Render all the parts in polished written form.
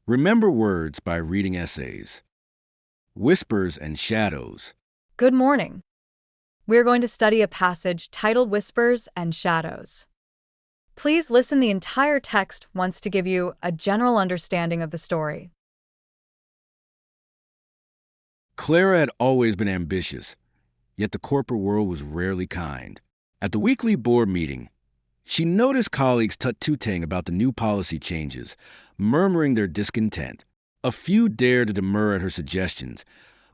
Remember words by reading essays. Whispers and shadows. Good morning. We're going to study a passage titled Whispers and Shadows. Please listen the entire text once to give you a general understanding of the story. Clara had always been ambitious, yet the corporate world was rarely kind. At the weekly board meeting, she noticed colleagues tut-tooting about the new policy changes, murmuring their discontent. A few dared to demur at her suggestions,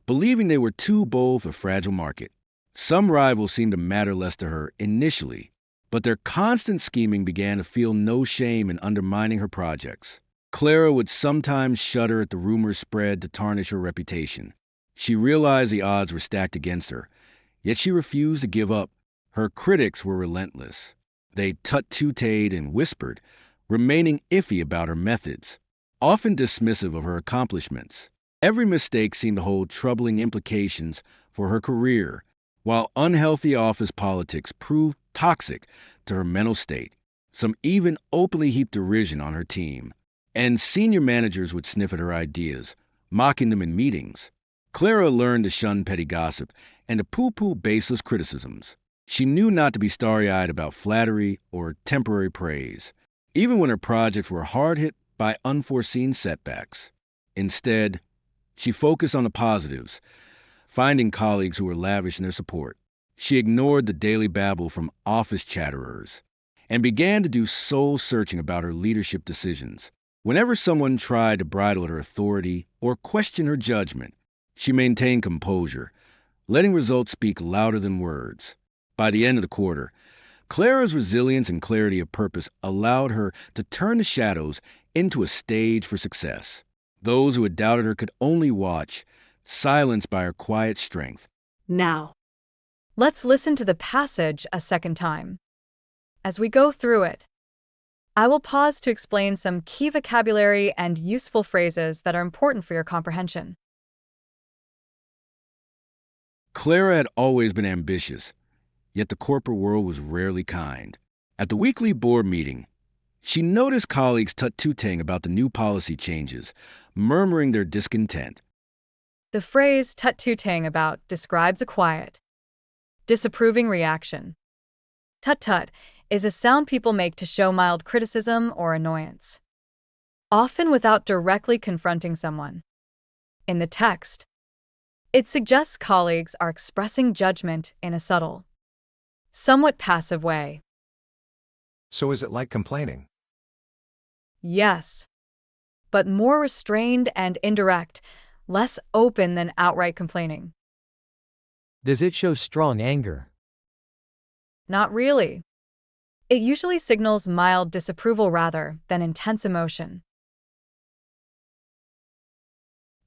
believing they were too bold for a fragile market. Some rivals seemed to matter less to her initially, but their constant scheming began to feel no shame in undermining her projects. Clara would sometimes shudder at the rumors spread to tarnish her reputation. She realized the odds were stacked against her, yet she refused to give up. Her critics were relentless. They tut-tooted and whispered, remaining iffy about her methods, often dismissive of her accomplishments. Every mistake seemed to hold troubling implications for her career, while unhealthy office politics proved toxic to her mental state. Some even openly heaped derision on her team, and senior managers would sniff at her ideas, mocking them in meetings. Clara learned to shun petty gossip and to pooh-pooh baseless criticisms. She knew not to be starry-eyed about flattery or temporary praise, even when her projects were hard hit by unforeseen setbacks. Instead, she focused on the positives, finding colleagues who were lavish in their support. She ignored the daily babble from office chatterers and began to do soul-searching about her leadership decisions. Whenever someone tried to bridle her authority or question her judgment, she maintained composure, letting results speak louder than words. By the end of the quarter, Clara's resilience and clarity of purpose allowed her to turn the shadows into a stage for success. Those who had doubted her could only watch, silenced by her quiet strength. Now, let's listen to the passage a second time. As we go through it, I will pause to explain some key vocabulary and useful phrases that are important for your comprehension. Clara had always been ambitious, yet the corporate world was rarely kind. At the weekly board meeting, she noticed colleagues tut-tooting about the new policy changes, murmuring their discontent. The phrase tut-tooting about describes a quiet, disapproving reaction. Tut-tut is a sound people make to show mild criticism or annoyance, often without directly confronting someone. In the text, it suggests colleagues are expressing judgment in a subtle, somewhat passive way. So is it like complaining? Yes, but more restrained and indirect, less open than outright complaining. Does it show strong anger? Not really. It usually signals mild disapproval rather than intense emotion.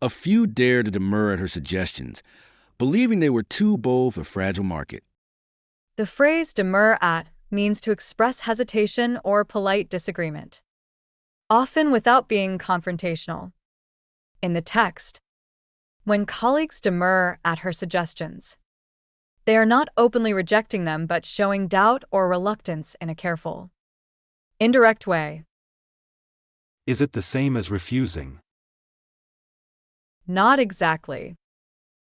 A few dared to demur at her suggestions, believing they were too bold for a fragile market. The phrase demur at means to express hesitation or polite disagreement, often without being confrontational. In the text, when colleagues demur at her suggestions, they are not openly rejecting them but showing doubt or reluctance in a careful, indirect way. Is it the same as refusing? Not exactly.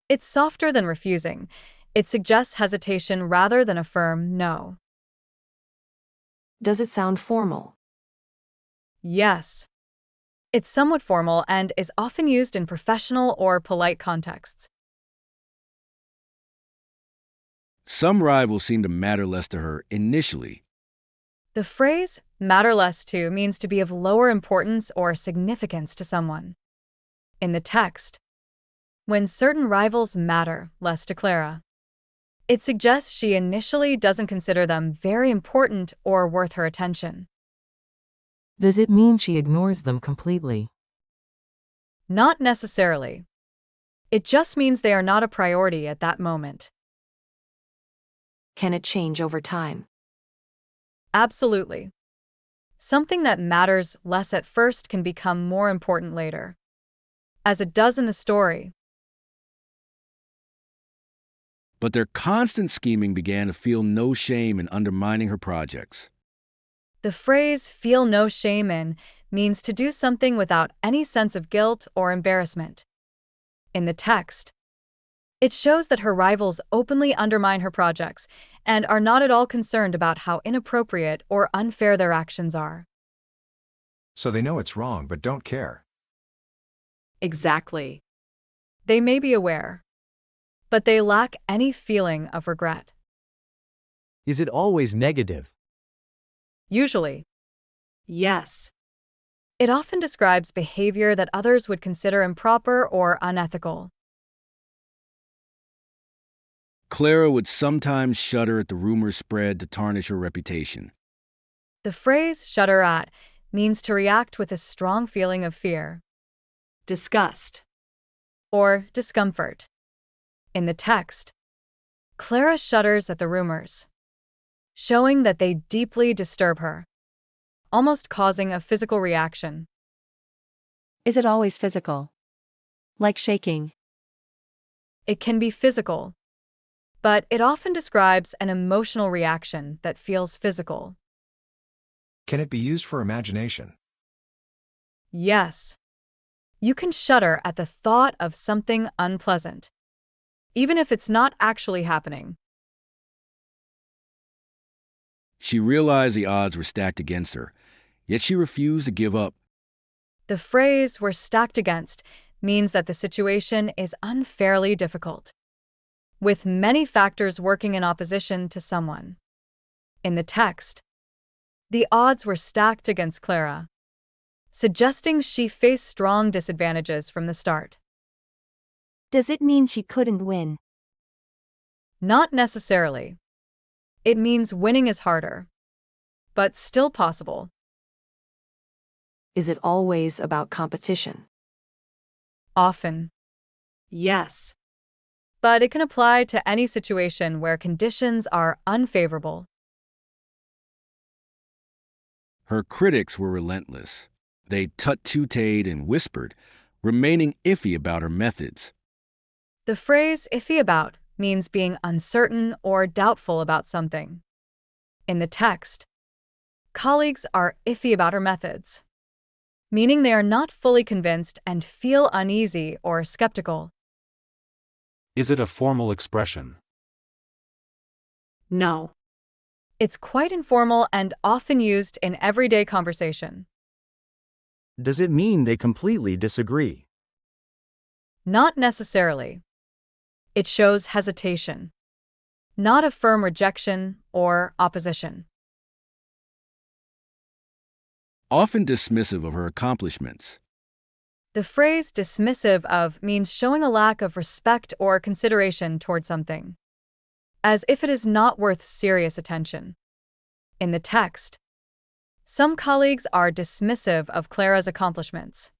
It's softer than refusing. It suggests hesitation rather than a firm no. Does it sound formal? Yes. It's somewhat formal and is often used in professional or polite contexts. Some rivals seemed to matter less to her initially. The phrase matter less to means to be of lower importance or significance to someone. In the text, when certain rivals matter less to Clara, it suggests she initially doesn't consider them very important or worth her attention. Does it mean she ignores them completely? Not necessarily. It just means they are not a priority at that moment. Can it change over time? Absolutely. Something that matters less at first can become more important later, as it does in the story. But their constant scheming began to feel no shame in undermining her projects. The phrase feel no shame in means to do something without any sense of guilt or embarrassment. In the text, it shows that her rivals openly undermine her projects and are not at all concerned about how inappropriate or unfair their actions are. So they know it's wrong but don't care. Exactly. They may be aware, but they lack any feeling of regret. Is it always negative? Usually, yes. It often describes behavior that others would consider improper or unethical. Clara would sometimes shudder at the rumors spread to tarnish her reputation. The phrase shudder at means to react with a strong feeling of fear, disgust, or discomfort. In the text, Clara shudders at the rumors, showing that they deeply disturb her, almost causing a physical reaction. Is it always physical? Like shaking? It can be physical, but it often describes an emotional reaction that feels physical. Can it be used for imagination? Yes. You can shudder at the thought of something unpleasant, even if it's not actually happening. She realized the odds were stacked against her, yet she refused to give up. The phrase "we're stacked against" means that the situation is unfairly difficult, with many factors working in opposition to someone. In the text, the odds were stacked against Clara, suggesting she faced strong disadvantages from the start. Does it mean she couldn't win? Not necessarily. It means winning is harder, but still possible. Is it always about competition? Often, yes. But it can apply to any situation where conditions are unfavorable. Her critics were relentless. They tut-tooted and whispered, remaining iffy about her methods. The phrase "iffy about" means being uncertain or doubtful about something. In the text, colleagues are iffy about her methods, meaning they are not fully convinced and feel uneasy or skeptical. Is it a formal expression? No. It's quite informal and often used in everyday conversation. Does it mean they completely disagree? Not necessarily. It shows hesitation, not a firm rejection or opposition. Often dismissive of her accomplishments. The phrase dismissive of means showing a lack of respect or consideration toward something, as if it is not worth serious attention. In the text, some colleagues are dismissive of Clara's accomplishments,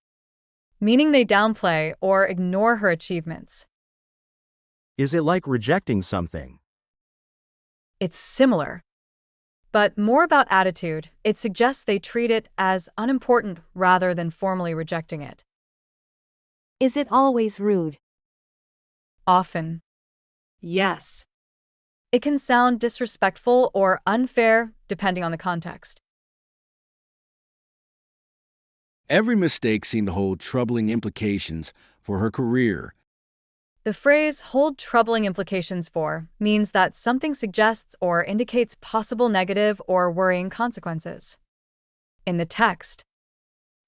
meaning they downplay or ignore her achievements. Is it like rejecting something? It's similar, but more about attitude. It suggests they treat it as unimportant rather than formally rejecting it. Is it always rude? Often, yes. It can sound disrespectful or unfair, depending on the context. Every mistake seemed to hold troubling implications for her career. The phrase "hold troubling implications for" means that something suggests or indicates possible negative or worrying consequences. In the text,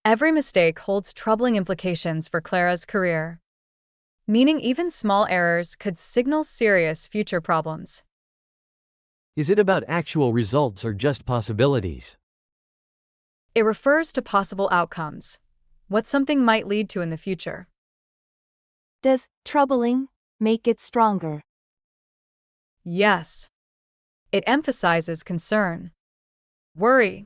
every mistake holds troubling implications for Clara's career, meaning even small errors could signal serious future problems. Is it about actual results or just possibilities? It refers to possible outcomes, what something might lead to in the future. Does troubling make it stronger? Yes. It emphasizes concern, worry,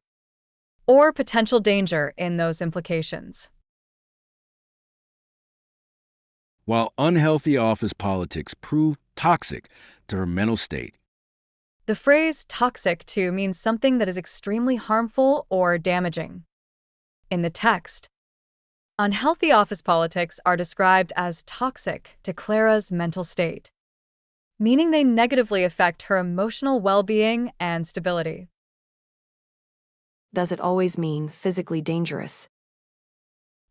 or potential danger in those implications. While unhealthy office politics proved toxic to her mental state. The phrase toxic too means something that is extremely harmful or damaging. In the text, unhealthy office politics are described as toxic to Clara's mental state, meaning they negatively affect her emotional well-being and stability. Does it always mean physically dangerous?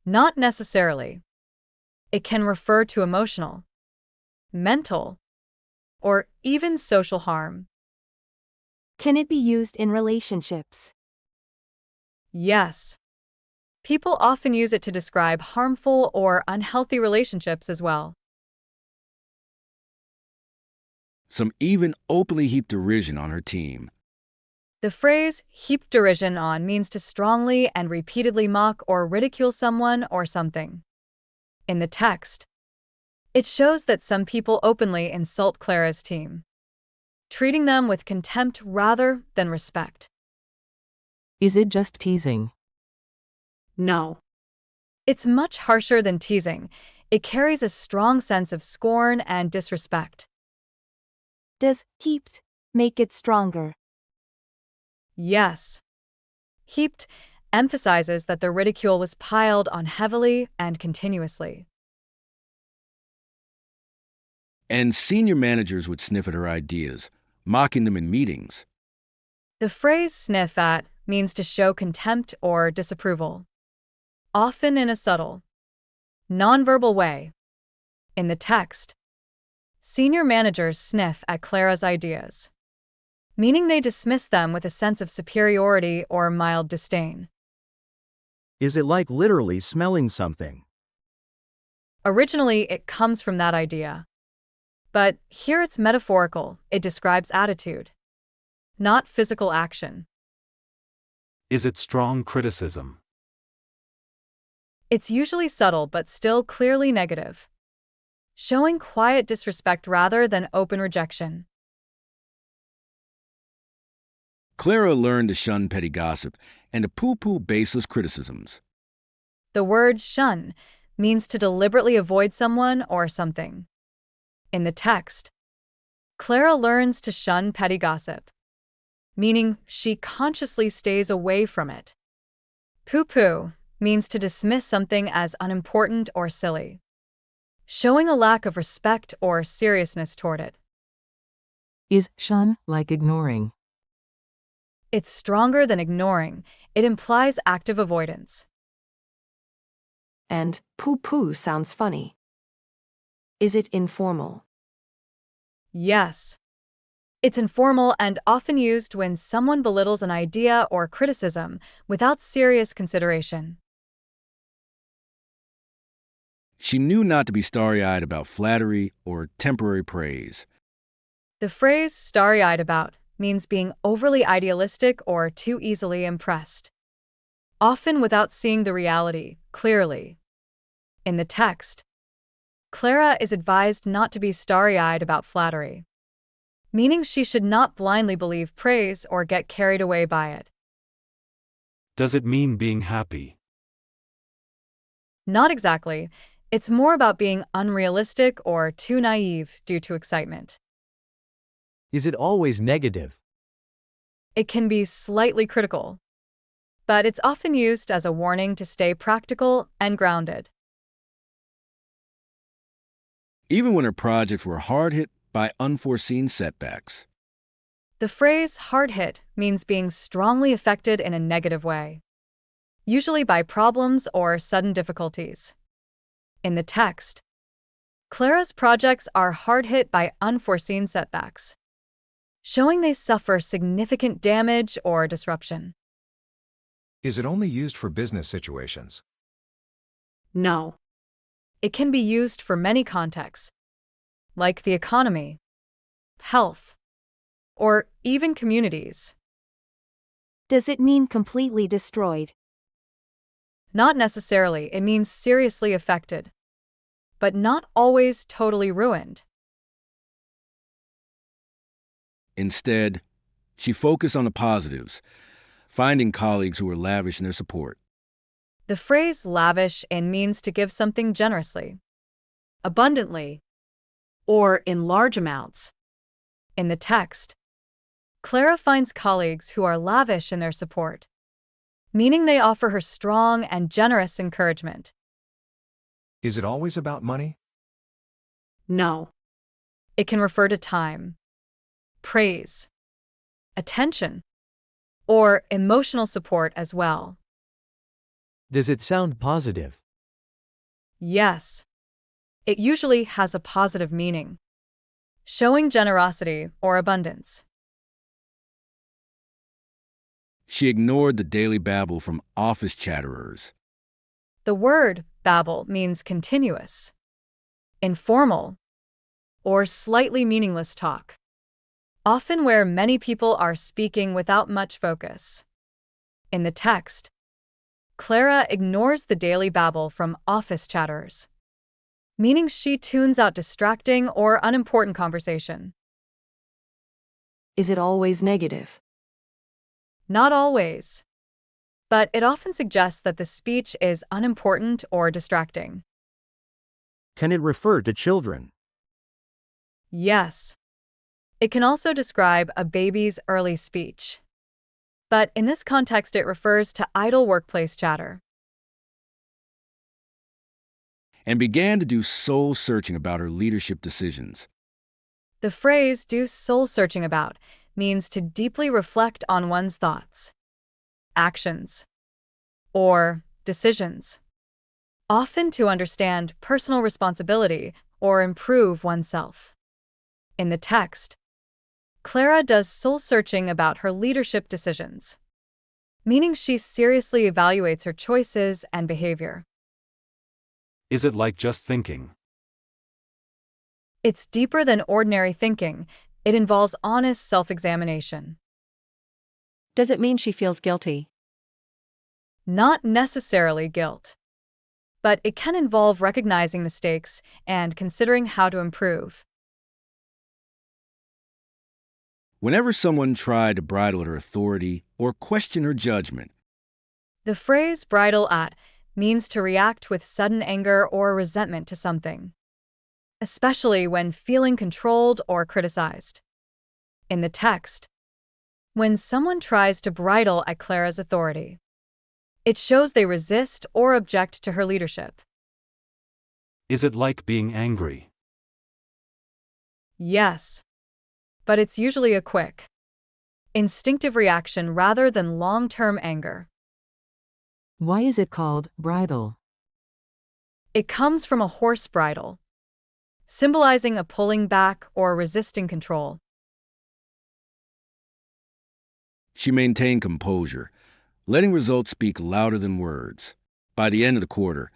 Not necessarily. It can refer to emotional, mental, or even social harm. Can it be used in relationships? Yes. People often use it to describe harmful or unhealthy relationships as well. Some even openly heap derision on her team. The phrase heap derision on means to strongly and repeatedly mock or ridicule someone or something. In the text, it shows that some people openly insult Clara's team, treating them with contempt rather than respect. Is it just teasing? No. It's much harsher than teasing. It carries a strong sense of scorn and disrespect. Does heaped make it stronger? Yes. Heaped emphasizes that the ridicule was piled on heavily and continuously. And senior managers would sniff at her ideas, mocking them in meetings. The phrase sniff at means to show contempt or disapproval, often in a subtle, nonverbal way. In the text, senior managers sniff at Clara's ideas, meaning they dismiss them with a sense of superiority or mild disdain. Is it like literally smelling something? Originally, it comes from that idea. But here it's metaphorical. It describes attitude, not physical action. Is it strong criticism? It's usually subtle but still clearly negative, showing quiet disrespect rather than open rejection. Clara learned to shun petty gossip and to pooh-pooh baseless criticisms. The word shun means to deliberately avoid someone or something. In the text, Clara learns to shun petty gossip, meaning she consciously stays away from it. Pooh-pooh means to dismiss something as unimportant or silly, showing a lack of respect or seriousness toward it. Is shun like ignoring? It's stronger than ignoring. It implies active avoidance. And poo-poo sounds funny. Is it informal? Yes. It's informal and often used when someone belittles an idea or criticism without serious consideration. She knew not to be starry-eyed about flattery or temporary praise. The phrase starry-eyed about means being overly idealistic or too easily impressed, often without seeing the reality clearly. In the text, Clara is advised not to be starry-eyed about flattery, meaning she should not blindly believe praise or get carried away by it. Does it mean being happy? Not exactly. It's more about being unrealistic or too naive due to excitement. Is it always negative? It can be slightly critical, but it's often used as a warning to stay practical and grounded. Even when her projects were hard hit by unforeseen setbacks. The phrase hard hit means being strongly affected in a negative way, usually by problems or sudden difficulties. In the text, Clara's projects are hard hit by unforeseen setbacks, showing they suffer significant damage or disruption. Is it only used for business situations? No. It can be used for many contexts, like the economy, health, or even communities. Does it mean completely destroyed? Not necessarily. It means seriously affected, but not always totally ruined. Instead, she focused on the positives, finding colleagues who were lavish in their support. The phrase lavish means to give something generously, abundantly, or in large amounts. In the text, Clara finds colleagues who are lavish in their support, meaning they offer her strong and generous encouragement. Is it always about money? No. It can refer to time, praise, attention, or emotional support as well. Does it sound positive? Yes, it usually has a positive meaning, showing generosity or abundance. She ignored the daily babble from office chatterers. The word babble means continuous, informal, or slightly meaningless talk, often where many people are speaking without much focus. In the text, Clara ignores the daily babble from office chatterers, meaning she tunes out distracting or unimportant conversation. Is it always negative? Not always, but it often suggests that the speech is unimportant or distracting. Can it refer to children? Yes, it can also describe a baby's early speech. But in this context, it refers to idle workplace chatter. And began to do soul searching about her leadership decisions. The phrase do soul searching about means to deeply reflect on one's thoughts, actions, or decisions, often to understand personal responsibility or improve oneself. In the text, Clara does soul searching about her leadership decisions, meaning she seriously evaluates her choices and behavior. Is it like just thinking? It's deeper than ordinary thinking. It involves honest self-examination. Does it mean she feels guilty? Not necessarily guilt, but it can involve recognizing mistakes and considering how to improve. Whenever someone tried to bridle her authority or question her judgment, The phrase bridle at means to react with sudden anger or resentment to something, especially when feeling controlled or criticized. In the text, when someone tries to bridle at Clara's authority, it shows they resist or object to her leadership. Is it like being angry? Yes, but it's usually a quick, instinctive reaction rather than long-term anger. Why is it called bridle? It comes from a horse bridle, symbolizing a pulling back or resisting control. she maintained composure, letting results speak louder than words. By the end of the quarter,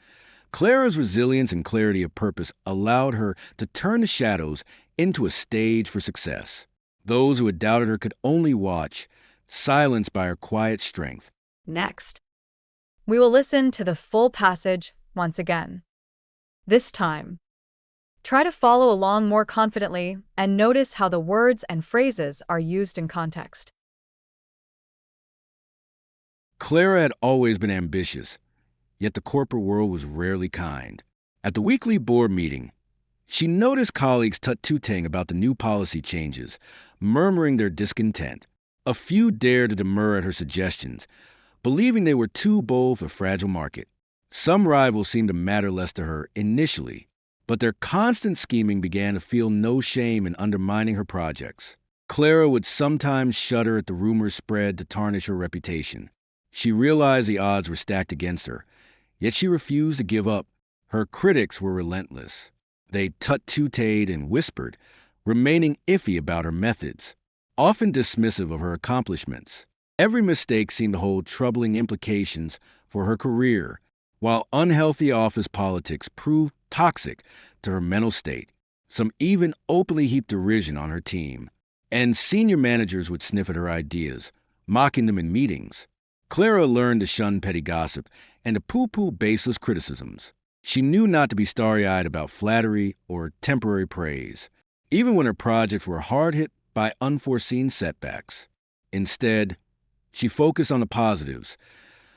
Clara's resilience and clarity of purpose allowed her to turn the shadows into a stage for success. Those who had doubted her could only watch, silenced by her quiet strength. Next, we will listen to the full passage once again. This time, try to follow along more confidently and notice how the words and phrases are used in context. Clara had always been ambitious, yet the corporate world was rarely kind. At the weekly board meeting, she noticed colleagues tut-tooting about the new policy changes, murmuring their discontent. A few dared to demur at her suggestions, believing they were too bold for a fragile market. Some rivals seemed to matter less to her initially, but their constant scheming began to feel no shame in undermining her projects. Clara would sometimes shudder at the rumors spread to tarnish her reputation. She realized the odds were stacked against her, yet she refused to give up. Her critics were relentless. They tut-tooted and whispered, remaining iffy about her methods, often dismissive of her accomplishments. Every mistake seemed to hold troubling implications for her career, while unhealthy office politics proved toxic to her mental state. Some even openly heaped derision on her team, and senior managers would sniff at her ideas, mocking them in meetings. Clara learned to shun petty gossip and to poo-poo baseless criticisms. She knew not to be starry-eyed about flattery or temporary praise, even when her projects were hard hit by unforeseen setbacks. Instead, she focused on the positives,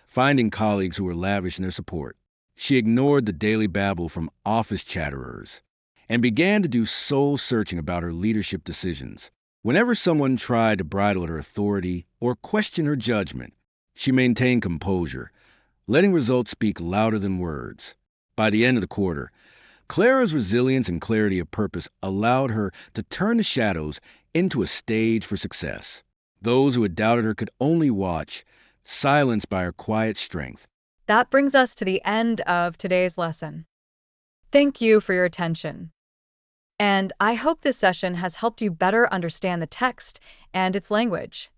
finding colleagues who were lavish in their support. She ignored the daily babble from office chatterers and began to do soul-searching about her leadership decisions. Whenever someone tried to bridle her authority or question her judgment, she maintained composure, letting results speak louder than words. By the end of the quarter, Clara's resilience and clarity of purpose allowed her to turn the shadows into a stage for success. Those who had doubted her could only watch, silenced by her quiet strength. That brings us to the end of today's lesson. Thank you for your attention. And I hope this session has helped you better understand the text and its language.